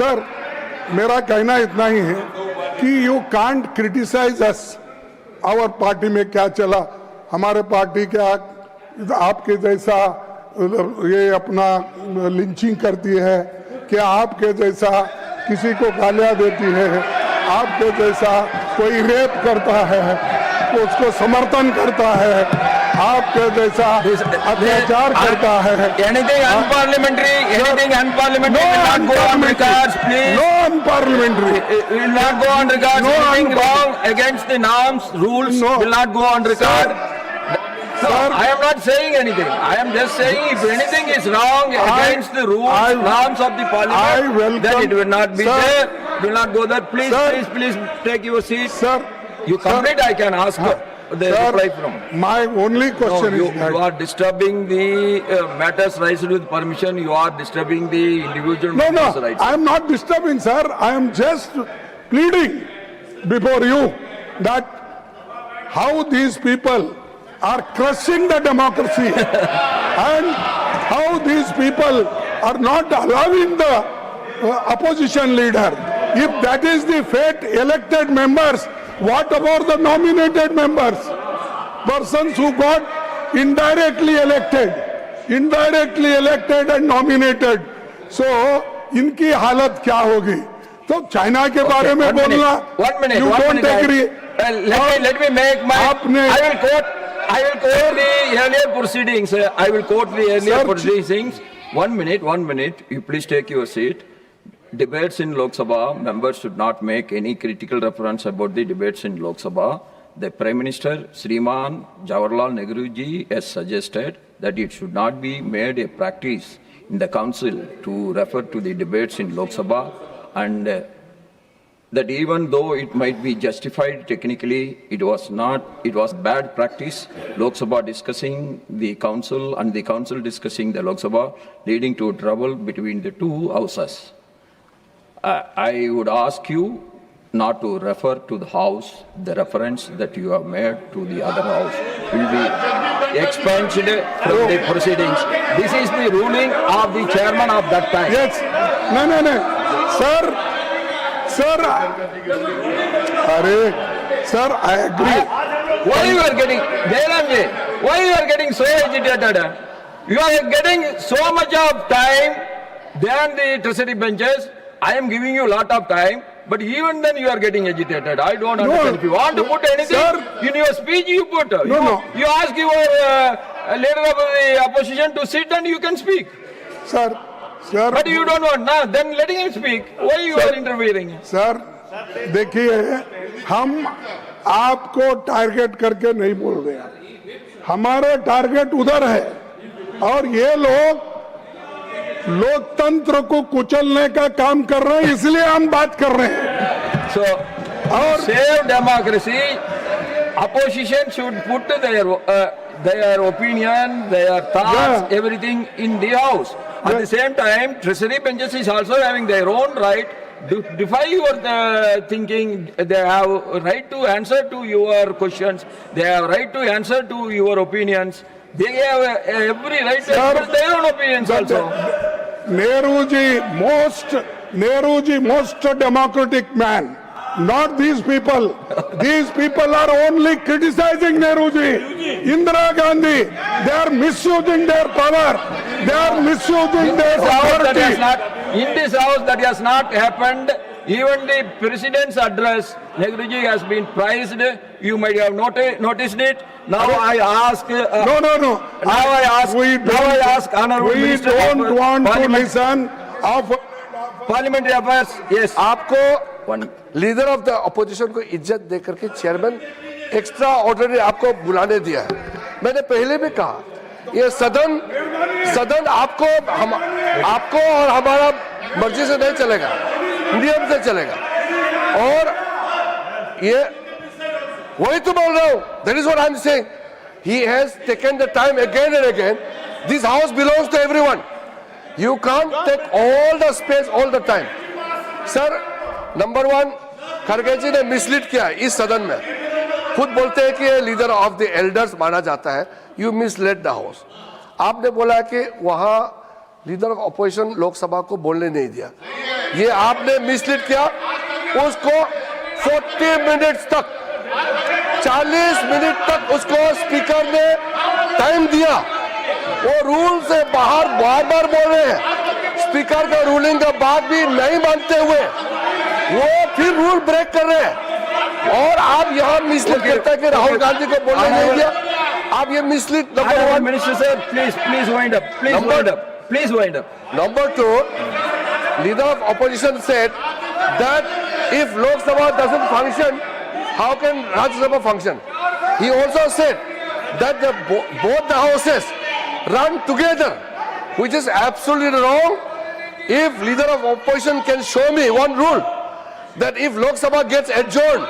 Sir मेरा कहना इतना ही है कि you can't criticize us, our party में क्या चला, हमारे पार्टी क्या आपके जैसा ये अपना लिंचिंग करती है, क्या आपके जैसा किसी को गालियां देती है, आपके जैसा कोई रेप करता है तो उसको समर्थन करता है, आपके जैसा अत्याचार करता है। Anything unparliamentary, anything unparliamentary will not go on records, please. No unparliamentary. Will not go on records. No Anything wrong against the norms, rules will not go on record. No, I am not saying anything. I am just saying if anything is wrong against the rules, norms of the parliament, then it will not be there. Will not go there. Please take your seat. Sir, you complete. I can ask the reply from. My only question you, is that you are disturbing the matters raised with permission. You are disturbing the individual members' rights. I am not disturbing, sir. I am just pleading before you that how these people are crushing the democracy and how these people are not allowing the opposition leader. If that is the fate, elected members, what about the nominated members? Persons who got indirectly elected and nominated. So, इनकी हालत क्या होगी? तो China के बारे में बोलना, you don't agree. Let me make my. I will quote the earlier proceedings. I will quote the earlier proceedings. 1 minute. You please take your seat. Debates in Lok Sabha, members should not make any critical reference about the debates in Lok Sabha. The Prime Minister, Shriman Jawaharlal Nehru ji, has suggested that it should not be made a practice in the council to refer to the debates in Lok Sabha, and that even though it might be justified technically, it was bad practice. Lok Sabha discussing the council and the council discussing the Lok Sabha, leading to trouble between the two houses. I would ask you not to refer to the house. The reference that you have made to the other house will be expunged from the proceedings. This is the ruling of the chairman of that time. Yes. No. Sir, I agree. Why you are getting, Jairamji, why you are getting so agitated? You are getting so much of time than the treasury benches. I am giving you a lot of time, but even then you are getting agitated. I don't understand. If you want to put anything in your speech, you put. You ask your leader of the opposition to sit and you can speak. Sir. But you don't want now. Then letting him speak. Why you are interfering? Sir, देखिए हम आपको target करके नहीं बोल रहे हैं, हमारा target उधर है और ये लोग लोकतंत्र को कुचलने का काम कर रहे हैं, इसलिए हम बात कर रहे हैं. So, और save democracy, opposition should put their opinion, their thoughts, everything in the house. At the same time, treasury benches is also having their own right to defy your thinking. They have a right to answer to your questions. They have a right to answer to your opinions. They have every right to express their own opinions also. Nehru ji, most democratic man. Not these people. These people are only criticizing Nehru ji. Indira Gandhi, they are misusing their power. They are misusing their authority. In this house that has not happened. Even the president's address, Nehru ji has been praised. You might have noticed it. Now I ask. No. Now I ask Honorable Minister. We don't want to listen of Parliamentary Affairs. Yes. आपको leader of the opposition को इज्जत देकर के chairman extra ordinary आपको बुलाने दिया है. मैंने पहले भी कहा ये सदन आपको और हमारा मर्जी से नहीं चलेगा, नियम से चलेगा. और ये वही तो बोल रहा हूं. That is what I am saying. He has taken the time again and again. This house belongs to everyone. You can't take all the space all the time. Sir, number 1, खड़गे जी ने मिसलीड किया इस सदन में. खुद बोलते हैं कि ये लीडर ऑफ द एल्डर्स माना जाता है. You misled the house. आपने बोला कि वहां लीडर ऑफ अपोजिशन लोकसभा को बोलने नहीं दिया। ये आपने मिसलीड किया। उसको 40 मिनट्स तक, 40 मिनट तक उसको स्पीकर ने टाइम दिया। वो रूल से बाहर बार बार बोल रहे हैं। स्पीकर का रूलिंग का बात भी नहीं मानते हुए वो फिर रूल ब्रेक कर रहे हैं। और आप यहाँ मिसलीड करते हैं कि राहुल गांधी को बोलने नहीं दिया। आप ये mislead. Number one, Minister sir, please wind up. Please wind up. Please wind up. Number two, leader of opposition said that if Lok Sabha doesn't function, how can Rajya Sabha function? He also said that both the houses run together, which is absolutely wrong. If leader of opposition can show me one rule that if Lok Sabha gets adjourned,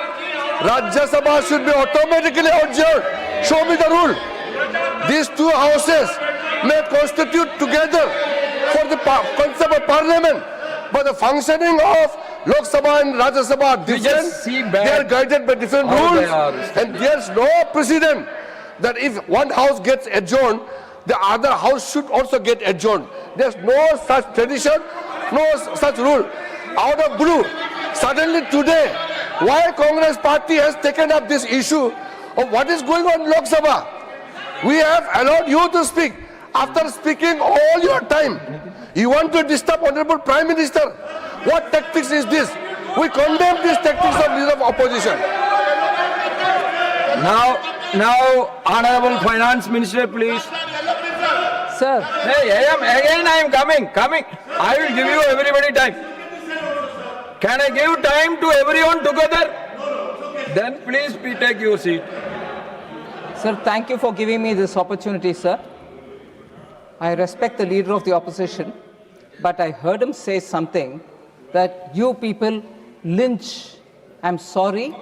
Rajya Sabha should be automatically adjourned. Show me the rule. These two houses may constitute together for the concept of parliament, but the functioning of Lok Sabha and Rajya Sabha are different. just see back They are guided by different how they rules, are. and there's no precedent that if one house gets adjourned, the other house should also get adjourned. There's no such tradition, no such rule. Out of blue, suddenly today, why Congress party has taken up this issue of what is going on in Lok Sabha? We have allowed you to speak. After speaking all your time, you want to disturb Honorable Prime Minister. What tactics is this? We condemn these tactics of leader of opposition. Now, Honorable Finance Minister, please. Sir, Hey, I am coming. I will give you everybody time. Can I give time to everyone together? Then please take your seat. sir, thank you for giving me this opportunity, sir. I respect the leader of the opposition, but I heard him say something that you people lynch. I'm sorry.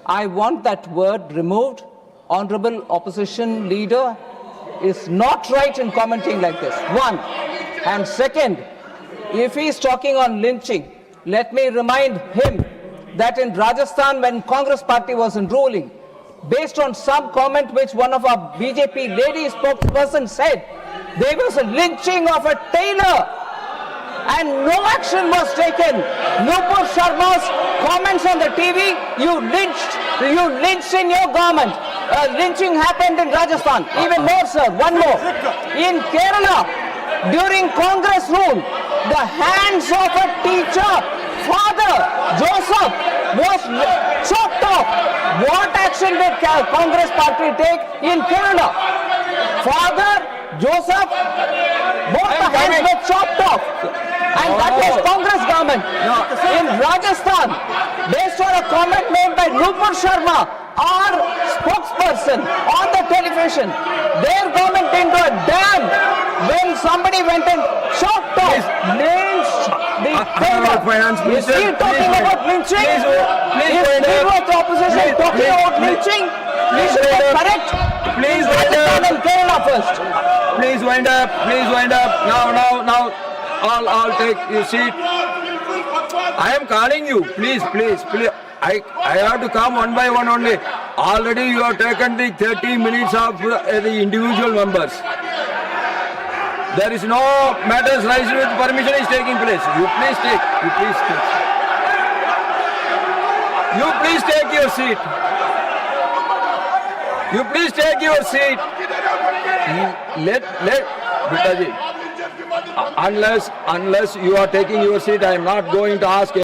I want that word removed. Honorable opposition leader is not right in commenting like this. One. And second, if he's talking on lynching, let me remind him that in Rajasthan, when Congress party was in ruling, based on some comment which one of our BJP lady spokesperson said, there was a lynching of a tailor and no action was taken. Nupur Sharma's comments on the TV, you lynched in your government. Lynching happened in Rajasthan. Even more, sir, one more. In Kerala, during Congress rule, the hands of a teacher, Father Joseph, was chopped off. What action did Congress party take in Kerala? Father Joseph, both the hands were chopped off. And that was Congress government. In Rajasthan, based on a comment made by Nupur Sharma, our spokesperson on the television, their government into a dam when somebody went and chopped off, lynched the tailor. Finance Is Minister, he talking please about wait. lynching? Please Is wait. leader of the opposition Please, talking please, about please. lynching? Please Please wait. correct. Please wait. Rajasthan and Kerala first. Please wind up. Now. I'll take your seat. I am calling you. Please. I have to come one by one only. Already you have taken the 30 minutes of the individual members. There is no matters raised with permission is taking place. You please take your seat. You please take your seat. Let Bitaji. Unless you are taking your seat, I am not going to ask